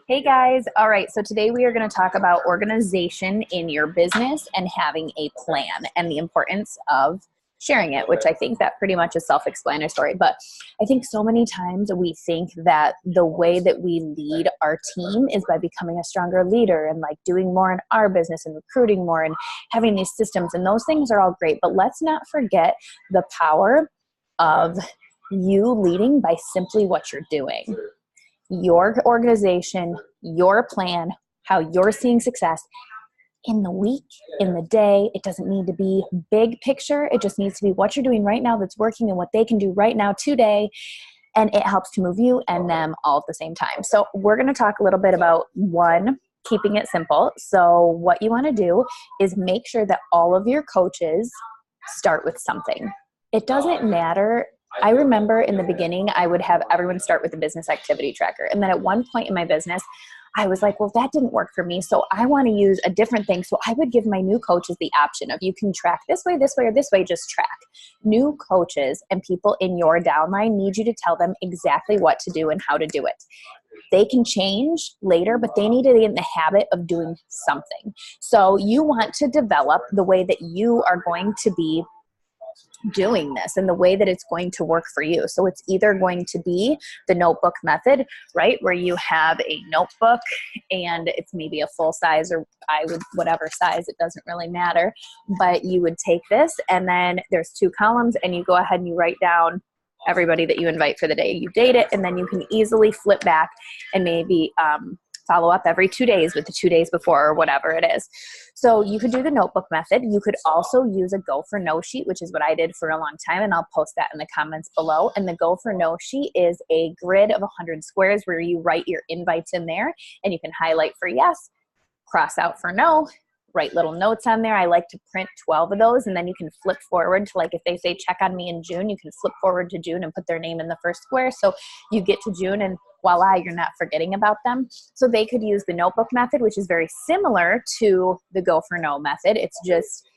Hey guys. All right. So today we are going to talk about organization in your business and having a plan and the importance of sharing it, which I think that pretty much is self-explanatory. But I think so many times we think that the way that we lead our team is by becoming a stronger leader and like doing more in our business and recruiting more and having these systems. And those things are all great. But let's not forget the power of you leading by simply what you're doing. Your organization, your plan, how you're seeing success in the week, in the day. It doesn't need to be big picture. It just needs to be what you're doing right now that's working and what they can do right now today. And it helps to move you and them all at the same time. So we're going to talk a little bit about one, keeping it simple. So what you want to do is make sure that all of your coaches start with something. It doesn't matter. I remember in the beginning, I would have everyone start with a business activity tracker. And then at one point in my business, I was like, well, that didn't work for me. So I want to use a different thing. So I would give my new coaches the option of you can track this way, or this way, just track. New coaches and people in your downline need you to tell them exactly what to do and how to do it. They can change later, but they need to be in the habit of doing something. So you want to develop the way that you are going to be doing this and the way that it's going to work for you. So it's either going to be the notebook method, right? Where you have a notebook and it's maybe a full size, or I would, whatever size, it doesn't really matter. But you would take this and then there's 2 columns and you go ahead and you write down everybody that you invite for the day. You date it, and then you can easily flip back and maybe follow up every 2 days with the 2 days before or whatever it is. So you could do the notebook method. You could also use a Go for No sheet, which is what I did for a long time, and I'll post that in the comments below. And the Go for No sheet is a grid of 100 squares where you write your invites in there, and you can highlight for yes, cross out for no, write little notes on there. I like to print 12 of those, and then you can flip forward to, like, if they say check on me in June, you can flip forward to June and put their name in the first square. So you get to June and voila, you're not forgetting about them. So they could use the notebook method, which is very similar to the Go for No method. It's just,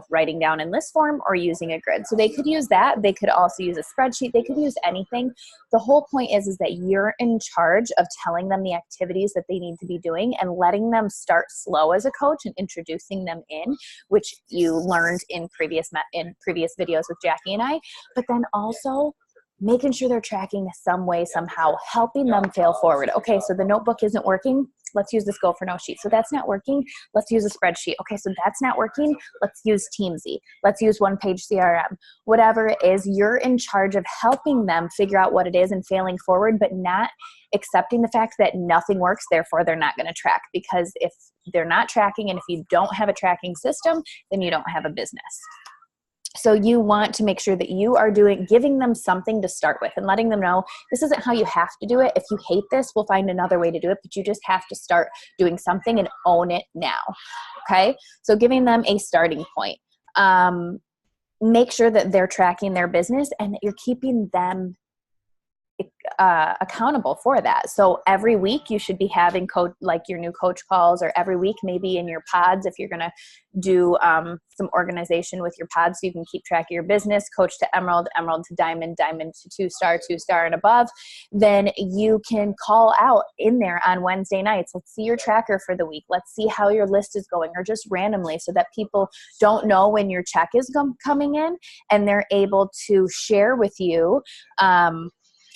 writing down in list form or using a grid. So they could use that. They could also use a spreadsheet. They could use anything. The whole point is that you're in charge of telling them the activities that they need to be doing and letting them start slow as a coach and introducing them in, which you learned in previous videos with Jackie and I, but then also making sure they're tracking some way, somehow, helping them fail forward. Okay, so the notebook isn't working. Let's use this Go for No sheet. So that's not working. Let's use a spreadsheet. Okay, so that's not working. Let's use Teamsy. Let's use one-page CRM. Whatever it is, you're in charge of helping them figure out what it is and failing forward, but not accepting the fact that nothing works, therefore they're not going to track. Because if they're not tracking and if you don't have a tracking system, then you don't have a business. So you want to make sure that you are giving them something to start with and letting them know this isn't how you have to do it. If you hate this, we'll find another way to do it, but you just have to start doing something and own it now. Okay. So giving them a starting point. Make sure that they're tracking their business and that you're keeping them accountable for that. So every week you should be having your new coach calls, or every week maybe in your pods, if you're going to do some organization with your pods so you can keep track of your business, coach to emerald, emerald to diamond, diamond to 2-star, 2-star and above, then you can call out in there on Wednesday nights. Let's see your tracker for the week. Let's see how your list is going, or just randomly, so that people don't know when your check is coming in and they're able to share with you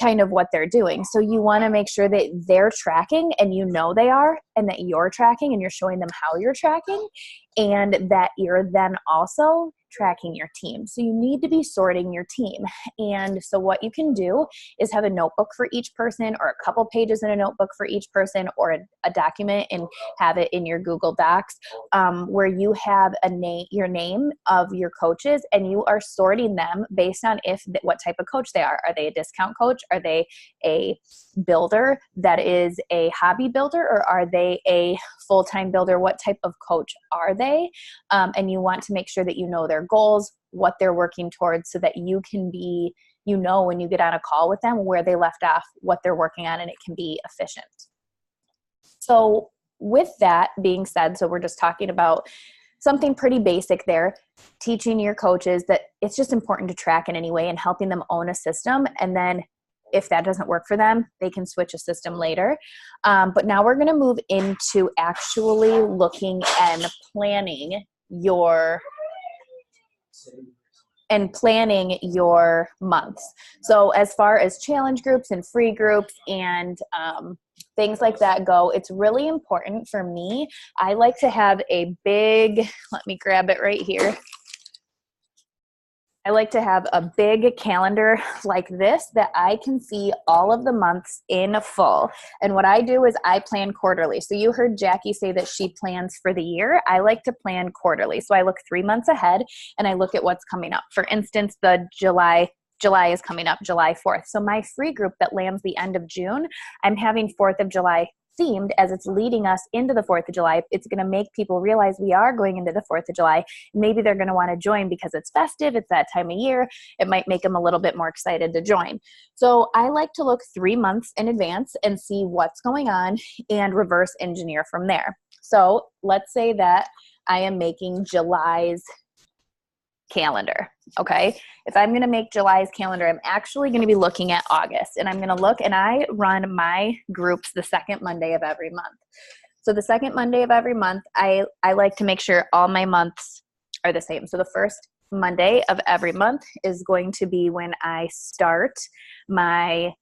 kind of what they're doing. So you want to make sure that they're tracking and you know they are, and that you're tracking and you're showing them how you're tracking, and that you're then also tracking your team. So you need to be sorting your team. And so what you can do is have a notebook for each person, or a couple pages in a notebook for each person, or a document, and have it in your Google Docs where you have your name of your coaches, and you are sorting them based on what type of coach they are. Are they a discount coach? Are they a builder that is a hobby builder, or are they a full-time builder? What type of coach are they? And you want to make sure that you know their goals, what they're working towards, so that you can be, when you get on a call with them, where they left off, what they're working on, and it can be efficient. So with that being said, so we're just talking about something pretty basic there, teaching your coaches that it's just important to track in any way and helping them own a system. And then if that doesn't work for them, they can switch a system later. But now we're going to move into actually looking and planning your months. So as far as challenge groups and free groups and things like that go, it's really important for me. I like to have a big, let me grab it right here. I like to have a big calendar like this that I can see all of the months in full. And what I do is I plan quarterly. So you heard Jackie say that she plans for the year. I like to plan quarterly. So I look 3 months ahead and I look at what's coming up. For instance, the July is coming up, July 4th. So my free group that lands the end of June, I'm having 4th of July themed as it's leading us into the 4th of July. It's going to make people realize we are going into the 4th of July. Maybe they're going to want to join because it's festive. It's that time of year. It might make them a little bit more excited to join. So I like to look 3 months in advance and see what's going on and reverse engineer from there. So let's say that I am making July's calendar. Okay. If I'm going to make July's calendar, I'm actually going to be looking at August, and I'm going to look, and I run my groups the second Monday of every month. So the second Monday of every month, I like to make sure all my months are the same. So the first Monday of every month is going to be when I start my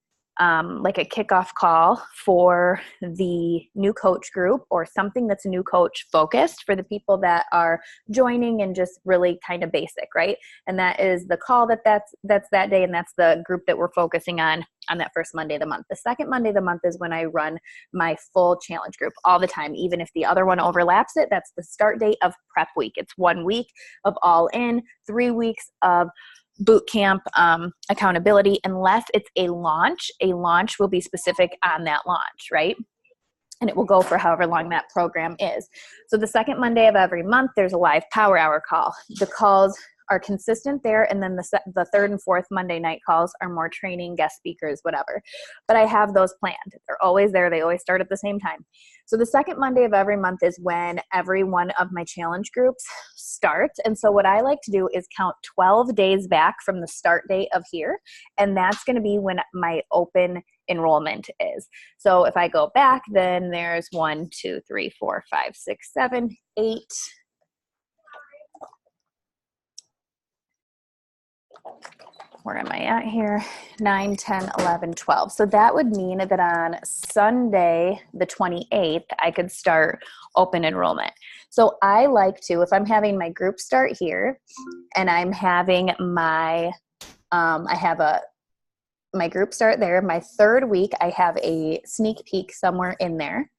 like a kickoff call for the new coach group, or something that's new coach focused for the people that are joining and just really kind of basic, right? And that is the call that's that day, and that's the group that we're focusing on that first Monday of the month. The second Monday of the month is when I run my full challenge group all the time. Even if the other one overlaps it, that's the start date of prep week. It's 1 week of all in, 3 weeks of boot camp accountability, unless it's a launch. A launch will be specific on that launch, right? And it will go for however long that program is. So the second Monday of every month, there's a live power hour call. The calls are consistent there, and then the third and fourth Monday night calls are more training, guest speakers, whatever. But I have those planned. They're always there. They always start at the same time. So the second Monday of every month is when every one of my challenge groups starts. And so what I like to do is count 12 days back from the start date of here, and that's going to be when my open enrollment is. So if I go back, then there's 1, 2, 3, 4, 5, 6, 7, 8. Where am I at here? 9, 10, 11, 12. So that would mean that on Sunday, the 28th, I could start open enrollment. So I like to, if I'm having my group start here, and I'm having my, my group start there, my third week, I have a sneak peek somewhere in there,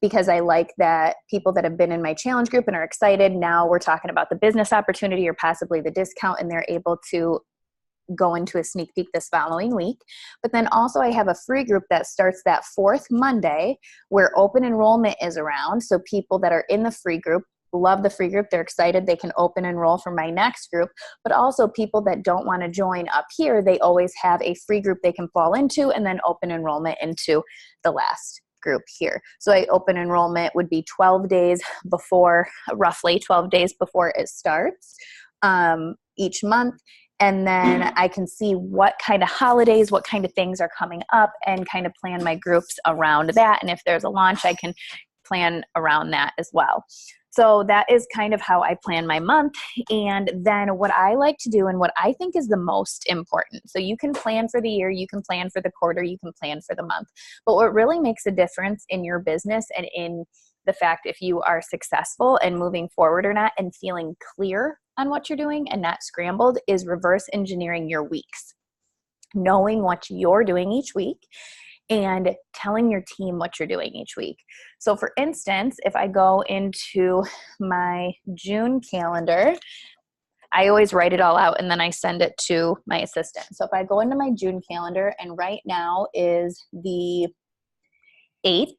because I like that people that have been in my challenge group and are excited, now we're talking about the business opportunity or possibly the discount, and they're able to go into a sneak peek this following week. But then also I have a free group that starts that fourth Monday, where open enrollment is around. So people that are in the free group love the free group. They're excited. They can open enroll for my next group. But also people that don't want to join up here, they always have a free group they can fall into, and then open enrollment into the last group here. So open enrollment would be 12 days before, roughly 12 days before it starts each month. And then I can see what kind of holidays, what kind of things are coming up, and kind of plan my groups around that. And if there's a launch, I can plan around that as well. So that is kind of how I plan my month. And then what I like to do, and what I think is the most important, so you can plan for the year, you can plan for the quarter, you can plan for the month. But what really makes a difference in your business and in the fact if you are successful and moving forward or not, and feeling clear on what you're doing and not scrambled, is reverse engineering your weeks. Knowing what you're doing each week and telling your team what you're doing each week. So for instance, if I go into my June calendar, I always write it all out and then I send it to my assistant. So if I go into my June calendar, and right now is the 8th,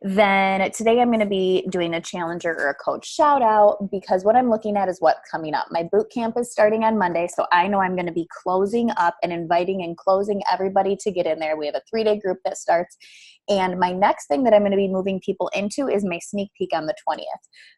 then today I'm going to be doing a challenger or a coach shout out, because what I'm looking at is what's coming up. My boot camp is starting on Monday, so I know I'm going to be closing up and inviting and closing everybody to get in there. We have a 3-day group that starts. And my next thing that I'm going to be moving people into is my sneak peek on the 20th.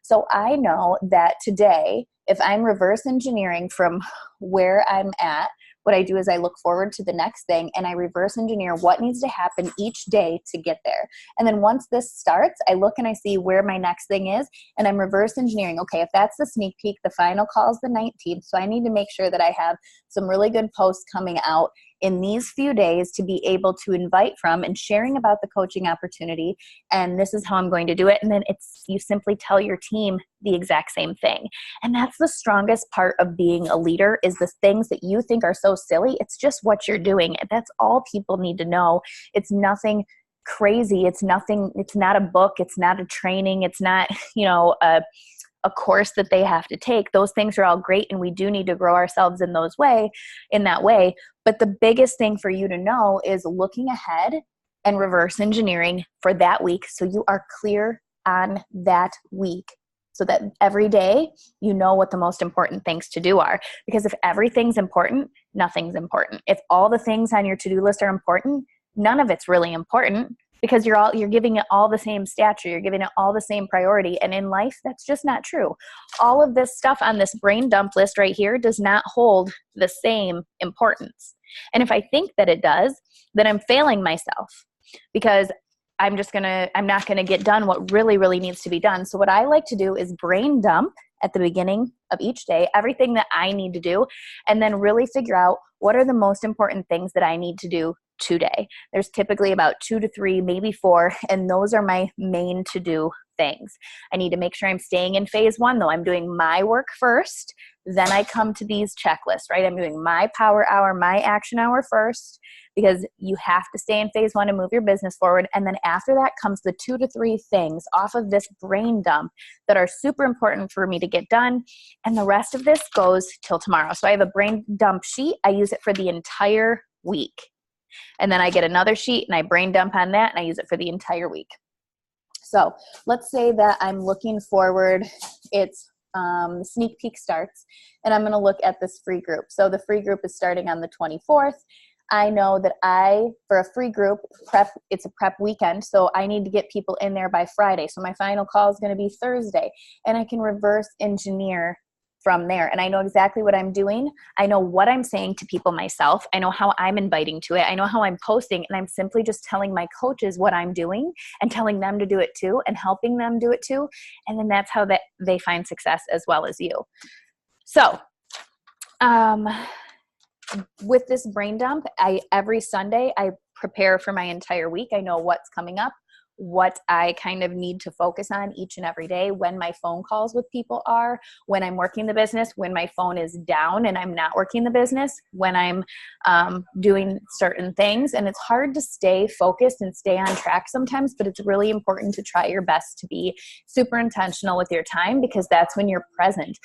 So I know that today, if I'm reverse engineering from where I'm at what I do is I look forward to the next thing and I reverse engineer what needs to happen each day to get there. And then once this starts, I look and I see where my next thing is, and I'm reverse engineering. Okay, if that's the sneak peek, the final call is the 19th. So I need to make sure that I have some really good posts coming out in these few days to be able to invite from and sharing about the coaching opportunity. And this is how I'm going to do it. And then you simply tell your team the exact same thing. And that's the strongest part of being a leader, is the things that you think are so silly. It's just what you're doing. That's all people need to know. It's nothing crazy. It's not a book. It's not a training. It's not, a course that they have to take. Those things are all great, and we do need to grow ourselves in that way. But the biggest thing for you to know is looking ahead and reverse engineering for that week, so you are clear on that week, so that every day you know what the most important things to do are. Because if everything's important, nothing's important. If all the things on your to-do list are important, none of it's really important, because you're giving it all the same stature, you're giving it all the same priority. And in life, that's just not true. All of this stuff on this brain dump list right here does not hold the same importance. And if I think that it does, then I'm failing myself, because I'm not going to get done what really, really needs to be done. So what I like to do is brain dump at the beginning of each day, everything that I need to do, and then really figure out what are the most important things that I need to do today. There's typically about 2 to 3, maybe 4, and those are my main to-do things. I need to make sure I'm staying in phase 1, though. I'm doing my work first, then I come to these checklists, right? I'm doing my power hour, my action hour first, because you have to stay in phase 1 and move your business forward. And then after that comes the 2 to 3 things off of this brain dump that are super important for me to get done. And the rest of this goes till tomorrow. So I have a brain dump sheet. I use it for the entire week. And then I get another sheet and I brain dump on that, and I use it for the entire week. So let's say that I'm looking forward, it's sneak peek starts, and I'm going to look at this free group. So the free group is starting on the 24th. I know that for a free group it's a prep weekend, so I need to get people in there by Friday. So my final call is going to be Thursday, and I can reverse engineer from there. And I know exactly what I'm doing. I know what I'm saying to people myself. I know how I'm inviting to it. I know how I'm posting, and I'm simply just telling my coaches what I'm doing and telling them to do it too and helping them do it too. And then that's how they find success as well as you. So, with this brain dump, every Sunday I prepare for my entire week. I know what's coming up, what I kind of need to focus on each and every day, when my phone calls with people are, when I'm working the business, when my phone is down and I'm not working the business, when I'm doing certain things. And it's hard to stay focused and stay on track sometimes, but it's really important to try your best to be super intentional with your time, because that's when you're present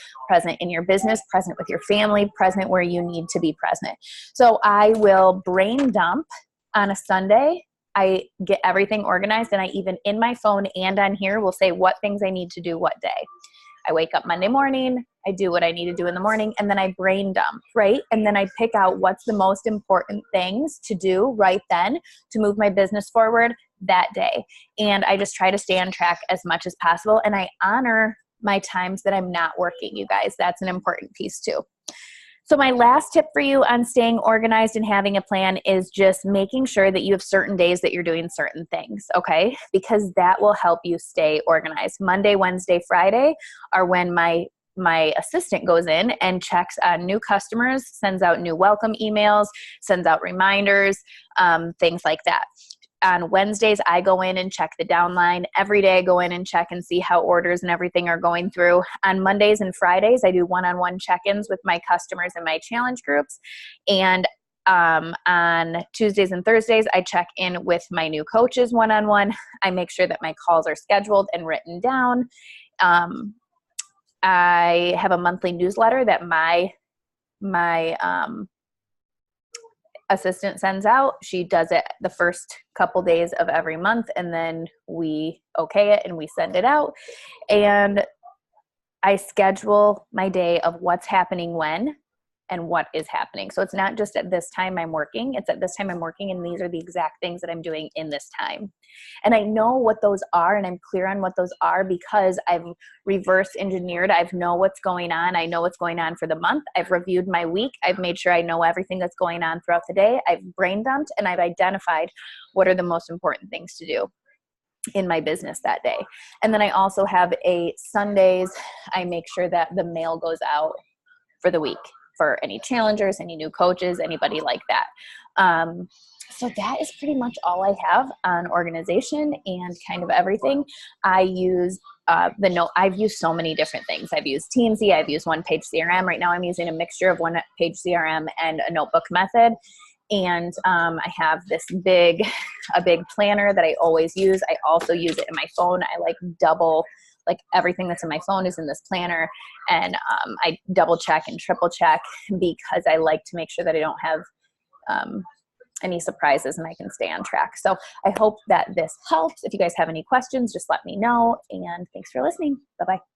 in your business, present with your family, present where you need to be present. So I will brain dump on a Sunday. I get everything organized, and I even in my phone and on here will say what things I need to do what day. I wake up Monday morning, I do what I need to do in the morning, and then I brain dump, right? And then I pick out what's the most important things to do right then to move my business forward that day. And I just try to stay on track as much as possible, and I honor my times that I'm not working, you guys. That's an important piece too. So my last tip for you on staying organized and having a plan is just making sure that you have certain days that you're doing certain things, okay? Because that will help you stay organized. Monday, Wednesday, Friday are when my assistant goes in and checks on new customers, sends out new welcome emails, sends out reminders, things like that. On Wednesdays, I go in and check the downline. Every day I go in and check and see how orders and everything are going through. On Mondays and Fridays, I do one-on-one check-ins with my customers and my challenge groups. And on Tuesdays and Thursdays, I check in with my new coaches one-on-one. I make sure that my calls are scheduled and written down. I have a monthly newsletter that my assistant sends out. She does it the first couple days of every month, and then we okay it and we send it out. And I schedule my day of what's happening when, and what is happening. So it's not just at this time I'm working, it's at this time I'm working, and these are the exact things that I'm doing in this time. And I know what those are, and I'm clear on what those are because I've reverse engineered. I know what's going on. I know what's going on for the month. I've reviewed my week. I've made sure I know everything that's going on throughout the day. I've brain dumped, and I've identified what are the most important things to do in my business that day. And then I also have a Sundays, I make sure that the mail goes out for the week for any challengers, any new coaches, anybody like that. So that is pretty much all I have on organization and kind of everything. I use I've used so many different things. I've used Teamsy, I've used One Page CRM. Right now I'm using a mixture of One Page CRM and a notebook method. And I have this big planner that I always use. I also use it in my phone. I like everything that's in my phone is in this planner, and I double check and triple check because I like to make sure that I don't have any surprises and I can stay on track. So I hope that this helps. If you guys have any questions, just let me know, and thanks for listening. Bye-bye.